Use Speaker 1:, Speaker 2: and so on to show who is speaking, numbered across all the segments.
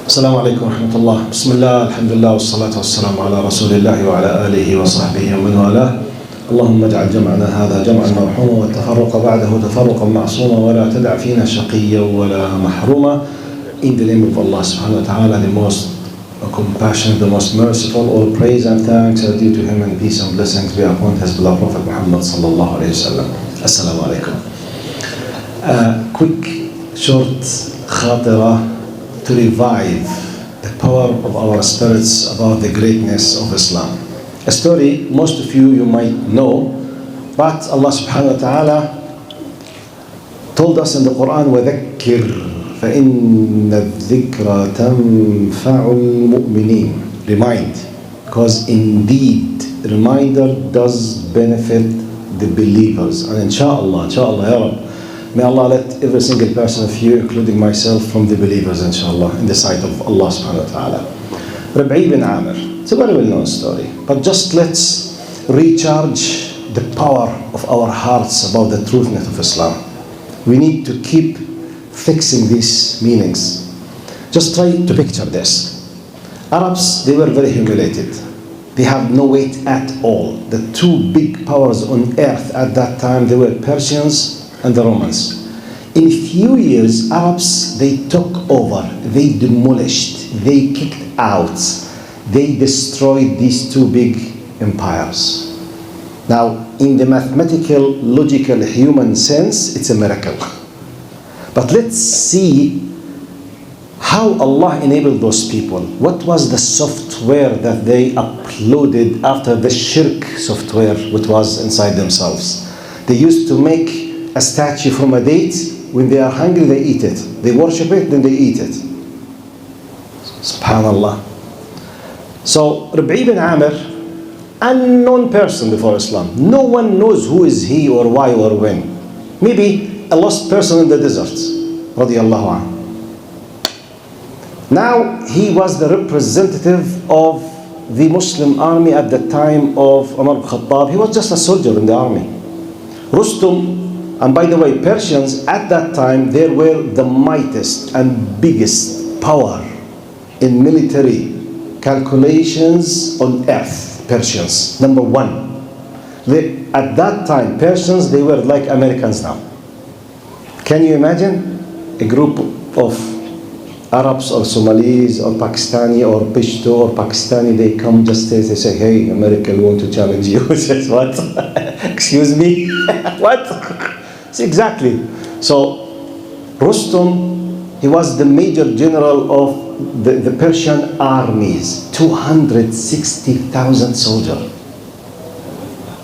Speaker 1: السلام عليكم ورحمة الله. بسم الله، الحمد لله، والصلاة والسلام على رسول الله وعلى آله وصحبه ومن والاه. اللهم اجعل جمعنا هذا جمعا مرحوما والتفرق بعده تفرقا معصوما ولا تدع فينا شقيا ولا محروما. In the name of Allah subhanahu wa ta'ala, the most compassionate, the most merciful, all praise and thanks are due to Him, and peace and blessings be upon His beloved Prophet Muhammad sallallahu alayhi wa sallam. Assalamu alaikum. Quick, short khatira to revive the power of our spirits about the greatness of Islam. A story most of you might know, but Allah subhanahu wa ta'ala told us in the Quran, وَذَكِّرْ فَإِنَّ الذِّكْرَ تَنْفَعُ الْمُؤْمِنِينَ. Remind, because indeed reminder does benefit the believers. And inshallah, ya Rabb, may Allah let every single person of you, including myself, from the believers, inshallah, in the sight of Allah subhanahu wa ta'ala. Rabi'i bin Amer. It's a very well-known story. But just let's recharge the power of our hearts about the truthness of Islam. We need to keep fixing these meanings. Just try to picture this. Arabs, they were very humiliated. They have no weight at all. The two big powers on earth at that time, they were Persians and the Romans. In a few years, Arabs, they took over, they demolished, they kicked out, they destroyed these two big empires. Now, in the mathematical, logical, human sense, it's a miracle. But let's see how Allah enabled those people. What was the software that they uploaded after the shirk software which was inside themselves? They used to make a statue from a date. When they are hungry, they eat it. They worship it, then they eat it. Subhanallah. So, Rabi'i bin Amer, unknown person before Islam. No one knows who is he or why or when. Maybe a lost person in the desert. Radiallahu anhu. Now, he was the representative of the Muslim army at the time of Umar ibn Khattab. He was just a soldier in the army. Rustum, and by the way, Persians at that time, they were the mightiest and biggest power in military calculations on earth. Persians, number one. At that time, Persians, they were like Americans now. Can you imagine a group of Arabs or Somalis or Pakistani or Pashto or Pakistani, they come just they say, hey, America, we want to challenge you. Says, what? Excuse me? What? It's exactly. So, Rustum, he was the major general of the Persian armies, 260,000 soldiers,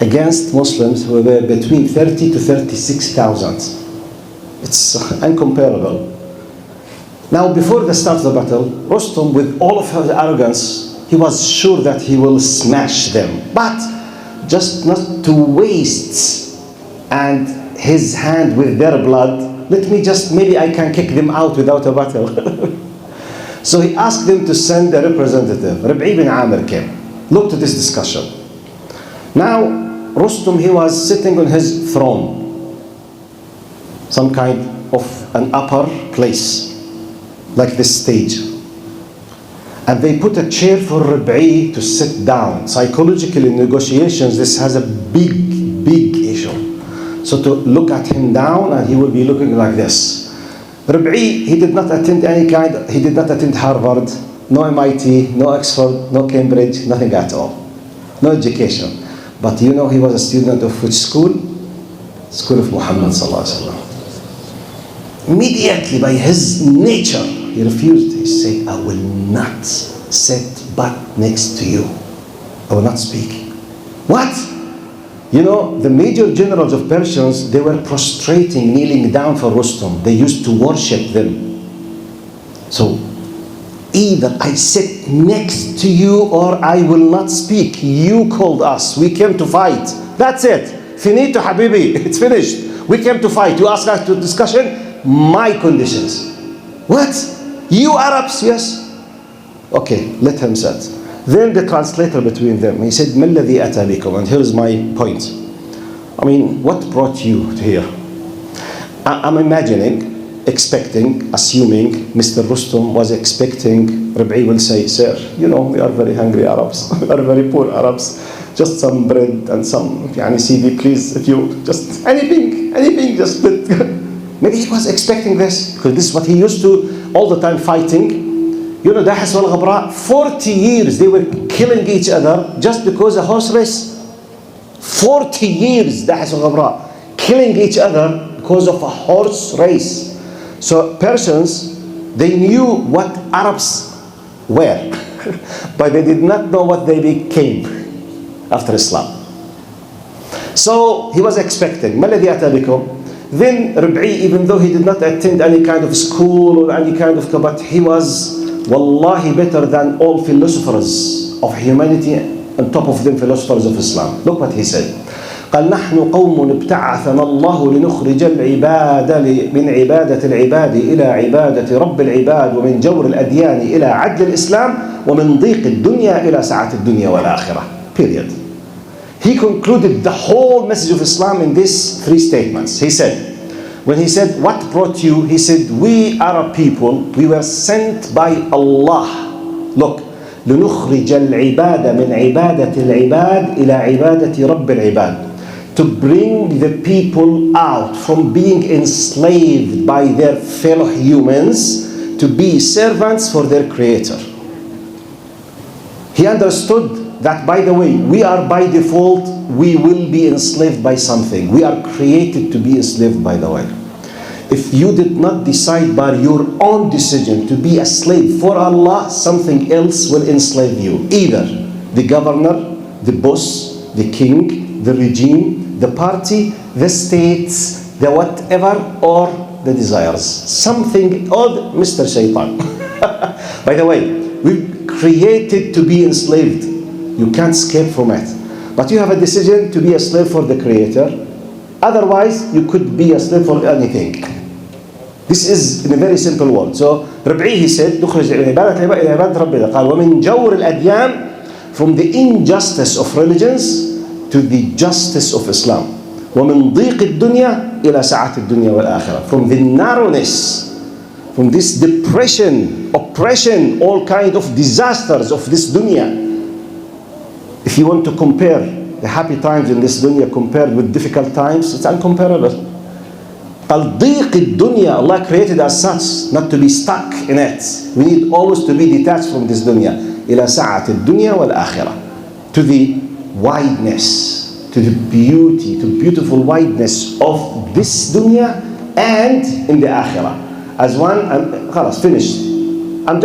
Speaker 1: against Muslims who were between 30 to 36,000. It's incomparable. Now, before the start of the battle, Rustum, with all of his arrogance, he was sure that he will smash them. But just not to waste and his hand with their blood, maybe I can kick them out without a battle. So he asked them to send a representative. Rabi'i bin Amer came. Look to this discussion. Now, Rustum, he was sitting on his throne, some kind of an upper place, like this stage. And they put a chair for Rabi'i to sit down. Psychologically, in negotiations, this has a big issue. So to look at him down, and he will be looking like this. Rabi'i, he did not attend he did not attend Harvard, no MIT, no Oxford, no Cambridge, nothing at all. No education. But you know he was a student of which school? School of Muhammad sallallahu alaihi wasallam. Immediately, by his nature, he refused. He said, I will not sit but next to you. I will not speak. What? You know, the major generals of Persians, they were prostrating, kneeling down for Rustum. They used to worship them. So, either I sit next to you or I will not speak. You called us. We came to fight. That's it. Finito, habibi. It's finished. We came to fight. You asked us to discussion. My conditions. What? You Arabs? Yes. Okay, let him sit. Then the translator between them, he said, مَا الَّذِي أَتَى بِكُمْ? And here's my point. I mean, what brought you to here? I'm imagining expecting, assuming Mr. Rustum was expecting, Rabi will say, sir, you know, we are very hungry Arabs, we are very poor Arabs, just some bread and some CD, please, if you, just anything, just maybe he was expecting this, because this is what he used to all the time fighting. You know, Dahas wal Ghabra, 40 years they were killing each other just because of horse race. 40 years, Dahas wal Ghabra, killing each other because of a horse race. So Persians, they knew what Arabs were, but they did not know what they became after Islam. So he was expecting, مَا الَّذِي أَتَى بِكُمْ? Then Rabi, even though he did not attend any kind of school or any kind of, but he was wallahi better than all philosophers of humanity, on top of them philosophers of Islam. Look what he said. قال نحن قوم ابتعثنا الله لنخرج العباد من عبادة العباد إلى عبادة رب العباد ومن جور الأديان إلى عدل الإسلام ومن ضيق الدنيا إلى سعة الدنيا والآخرة. Period. He concluded the whole message of Islam in these three statements. He said, when he said, what brought you? He said, we are a people, we were sent by Allah. Look, لنخرج العباد من عبادة العباد إلى عبادة رب العباد. To bring the people out from being enslaved by their fellow humans to be servants for their Creator. He understood that, by the way, we are by default, we will be enslaved by something. We are created to be enslaved, by the way. If you did not decide by your own decision to be a slave for Allah, something else will enslave you. Either the governor, the boss, the king, the regime, the party, the states, the whatever, or the desires. Something odd, Mr. Shaitan. By the way, we're created to be enslaved. You can't escape from it. But you have a decision to be a slave for the Creator. Otherwise, you could be a slave for anything. This is in a very simple word. So, Rabi, he said, نخرج عبادة العباد إلى عبادة ربنا. قال ومن جور الأديان, from the injustice of religions to the justice of Islam. ومن ضيق الدنيا إلى سعة الدنيا والآخرة. From the narrowness, from this depression, oppression, all kind of disasters of this dunya. If you want to compare the happy times in this dunya compared with difficult times, it's incomparable. ضيق الدنيا, Allah created us such, not to be stuck in it. We need always to be detached from this dunya. إلى سعة الدنيا والآخرة. To the wideness, to the beauty, to beautiful wideness of this dunya and in the akhirah. As one, خلاص, finished. I'm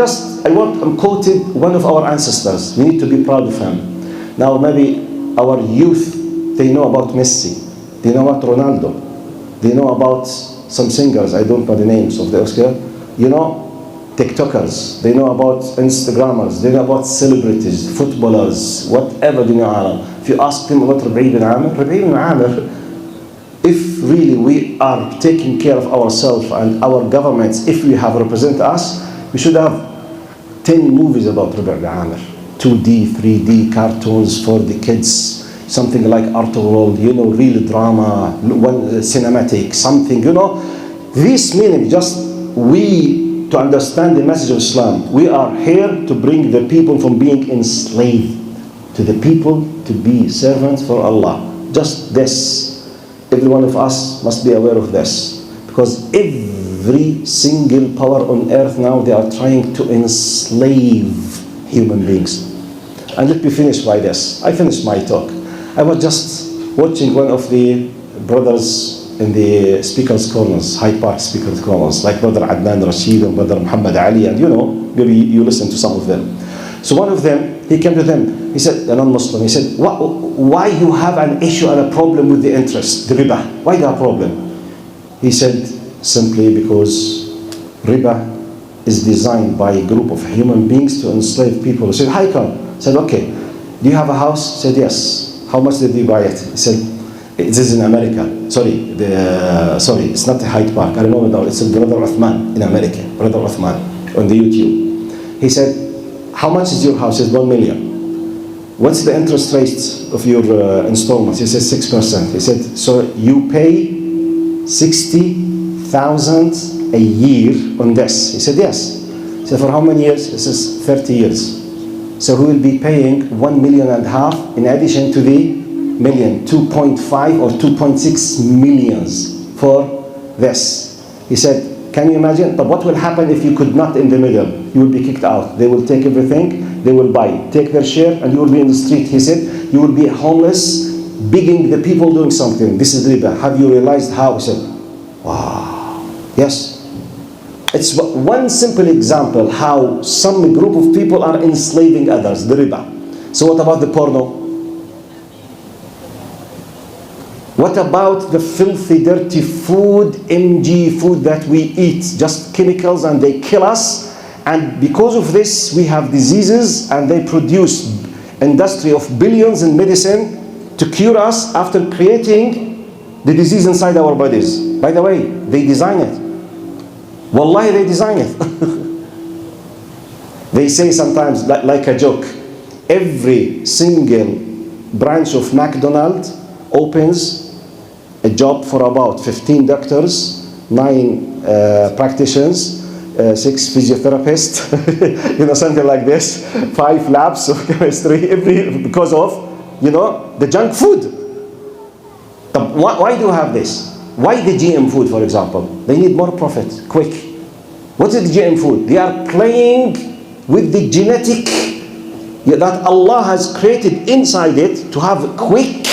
Speaker 1: quoting one of our ancestors. We need to be proud of him. Now maybe our youth, they know about Messi, they know about Ronaldo, they know about some singers, I don't know the names of the Oscar, you know, TikTokers, they know about Instagrammers, they know about celebrities, footballers, whatever they know. If you ask them about Rabi bin Amer, if really we are taking care of ourselves and our governments, if we have represented us, we should have 10 movies about Rabi bin Amer. 2D, 3D cartoons for the kids, something like Art of World, you know, real drama, one cinematic, something, you know. This meaning, just we, to understand the message of Islam, we are here to bring the people from being enslaved to the people to be servants for Allah. Just this. Every one of us must be aware of this. Because every single power on earth now, they are trying to enslave human beings. And let me finish by this. I finished my talk. I was just watching one of the brothers in the speakers' corners, Hyde Park speakers' corners, like Brother Adnan Rashid and Brother Muhammad Ali, and you know, maybe you listen to some of them. So one of them, he came to them, he said, a non-Muslim, he said, why you have an issue and a problem with the interest, the riba? Why do you have a problem? He said, simply because riba is designed by a group of human beings to enslave people. He said, how come? He said, okay, do you have a house? He said, yes. How much did you buy it? He said, this is in America. Sorry, it's not Hyde Park. I remember now. It's Brother Uthman in America. Brother Uthman on the YouTube. He said, how much is your house? He said, 1 million. What's the interest rate of your installments? He said, 6%. He said, so you pay 60,000 a year on this? He said, yes. He said, for how many years? He says, 30 years. So he will be paying 1.5 million in addition to the million, 2.5 or 2.6 millions for this. He said, can you imagine? But what will happen if you could not in the middle? You will be kicked out. They will take everything, they will buy, take their share, and you will be in the street. He said, you will be homeless, begging the people doing something. This is riba. Have you realized how? He said, wow, yes. It's one simple example how some group of people are enslaving others, the riba. So what about the porno? What about the filthy, dirty food, MG food that we eat? Just chemicals and they kill us. And because of this, we have diseases and they produce industry of billions in medicine to cure us after creating the disease inside our bodies. By the way, they design it. Wallahi, they design it. They say sometimes, like a joke, every single branch of McDonald's opens a job for about 15 doctors, 9 practitioners, 6 physiotherapists, something like this, 5 labs of chemistry, because of, the junk food. Why do you have this? Why the GM food, for example? They need more profit, quick. What is the GM food? They are playing with the genetic that Allah has created inside it to have quick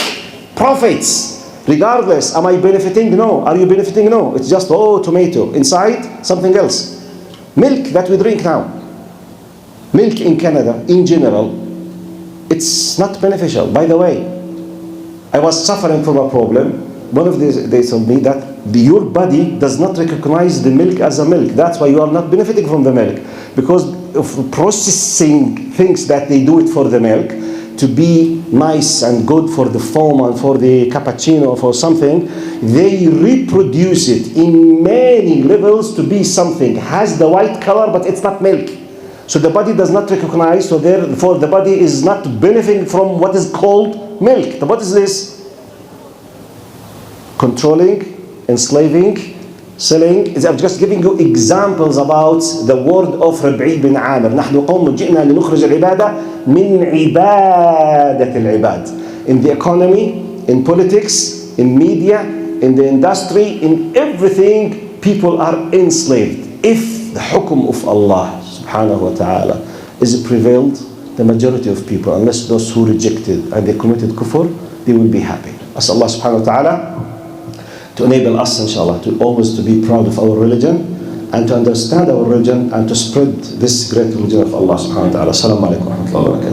Speaker 1: profits. Regardless, am I benefiting? No. Are you benefiting? No. It's just, tomato. Inside, something else. Milk that we drink now. Milk in Canada, in general, it's not beneficial. By the way, I was suffering from a problem. One of these, they told me that your body does not recognize the milk as a milk. That's why you are not benefiting from the milk. Because of processing things that they do it for the milk, to be nice and good for the foam and for the cappuccino or for something, they reproduce it in many levels to be something. Has the white color, but it's not milk. So the body does not recognize, so therefore the body is not benefiting from what is called milk. But what is this? Controlling, enslaving, selling. I'm just giving you examples about the word of Rabi' bin Amer. نحن قوم جئنا لنخرج العبادة من عبادة العباد. In the economy, in politics, in media, in the industry, in everything, people are enslaved. If the hukum of Allah subhanahu wa ta'ala is prevailed, the majority of people, unless those who rejected and they committed kufr, they will be happy. As Allah subhanahu wa ta'ala to enable us, inshallah, to always to be proud of our religion and to understand our religion and to spread this great religion of Allah subhanahu wa ta'ala. Assalamu alaikum wa rahmatullahi wa barakatuh.